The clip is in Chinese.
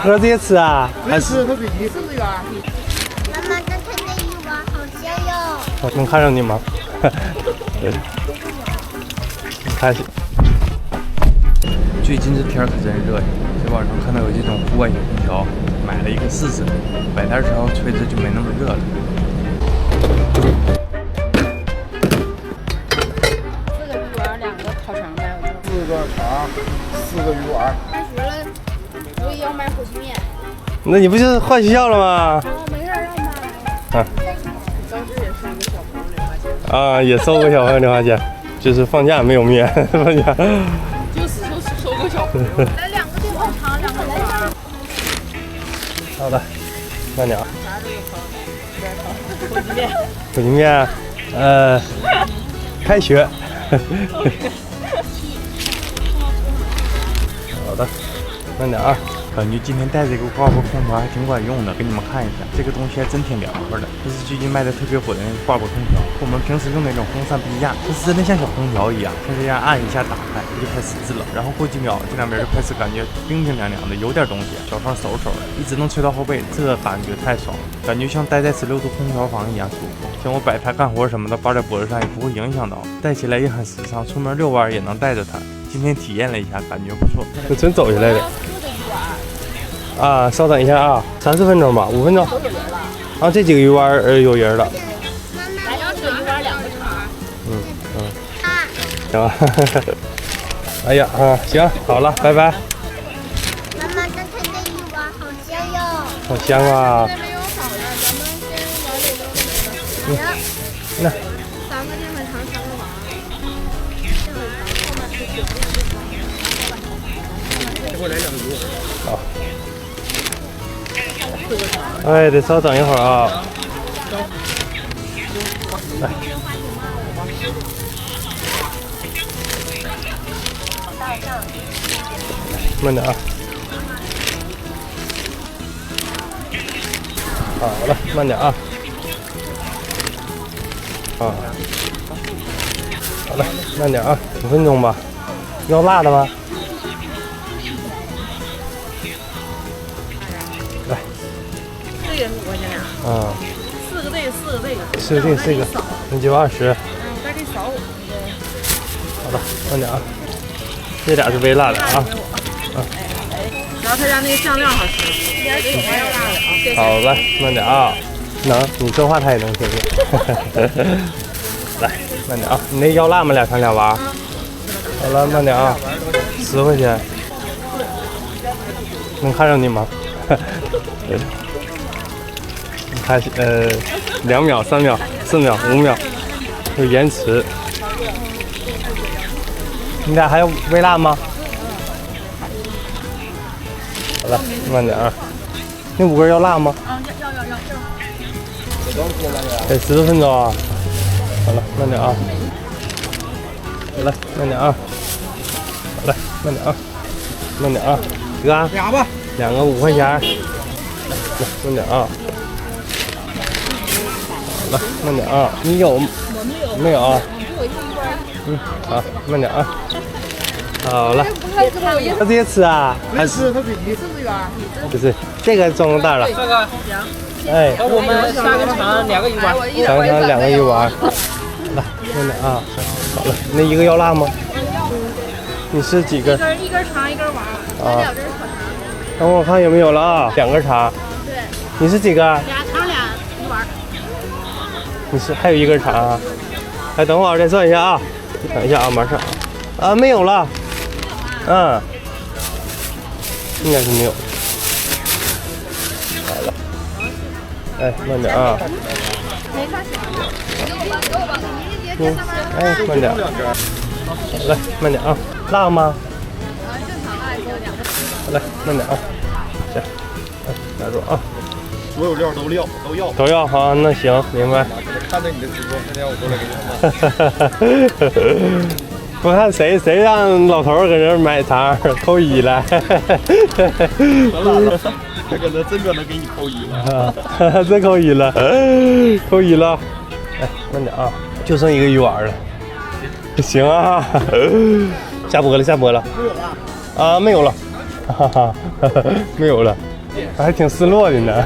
盒子也吃啊？还是它自己是这个。妈妈，刚才那一碗好香哟。能看上你吗？开心。最近这天儿可真热呀！在网上看到有这种户外小空调，买了一个试试。摆摊时候吹着就没那么热了。4个鱼丸，2个烤肠呗，我就。4个肠，4个鱼丸。开学了，我也要买火鸡面。那你不是换学校了吗？哦，没事儿，让妈来。啊。当时也收个小朋友零花钱。啊，也收个小朋友零花钱，就是放假没有面，放假。就是收个小朋友。来2个电烤肠，2个鱼丸。好的，慢点啊。啥都有烤，火鸡面。火鸡面，开学。好的，慢点啊。感觉今天带这个挂脖空调还挺管用的，给你们看一下，这个东西还真挺凉快的。这是最近卖的特别火的那个挂脖空调，和我们平时用那种风扇不一样，它是真的像小空调一样，像这样按一下打开就开始制了，然后过几秒这两边就开始感觉冰冰凉凉的，有点东西，小窗嗖嗖的，一直能吹到后背，这感觉太爽了，感觉像待在16度空调房一样舒服。像我摆摊干活什么的，挂在脖子上也不会影响到，戴起来也很时尚，出门遛弯也能带着它。今天体验了一下，感觉不错。这真走下来的。啊，稍等一下啊，30分钟吧，5分钟。啊，这几个鱼丸有人了。来2个鱼丸，2个肠。行。哎呀啊，行，好了，拜拜。妈妈，刚才那一碗好香哟。好香啊！这没有好的，咱们先往里头那个。那3个淀粉肠，3个丸。淀粉肠后面是9个淀粉肠。给我来2个。好。哎，得稍等一会儿啊。来。慢点啊。好了，慢点啊。啊。好了，慢点啊，5分钟吧。要辣的吗？来。这个是5块钱俩。啊。4个这个，4个这个。是这个，这个，那就20。再给少我。好的，慢点啊。这俩是微辣的啊。主要他家那个酱料好吃，这边给你还要辣的啊。好了，慢点啊。能，你说话他也能听见。来，慢点啊。你那要辣吗？2肠2丸。好了，慢点啊。10块钱。能看上你吗？开始2秒、3秒、4秒、5秒，有延迟。你俩还有微辣吗？好了，慢点啊。那5根要辣吗？得10多分钟啊。好了，慢点啊。好了，慢点啊。好了，慢点啊。慢点啊。哥俩吧。2个5块钱。来，慢点啊。好了，慢点啊。你有？没有啊？好，慢点啊。好了。他这些吃啊？还是它自己是这个。不是这个装大了？这个哎，我们3个肠，2个鱼丸。尝尝2个鱼丸。来，慢点啊。好了，那1个要辣吗？你是几根？一根肠，1根丸。啊。2根烤肠。等我看有没有了啊，2根肠。对。你是几个？ 2肠2鱼丸。你是还有1根肠啊？哎，等会儿再算一下啊。等一下啊，马上。啊，没有了。嗯。应该是没有。好了。哎，慢点啊。没看清。给我吧。哎，慢点。来，慢点啊。辣吗？正常辣也够2个。好嘞，慢点啊。行。哎，拿住啊。所有料都要。都要好，那行，明白。看着你的直播，今天我过来给你们买。我看谁让老头搁这买肠扣1了。这个真搁那给你扣1了。真扣1了，扣1了。哎，慢点啊，就剩1个鱼丸了。行啊，下播了。没有了。啊，没有了。哈哈，没有了，还挺失落的呢。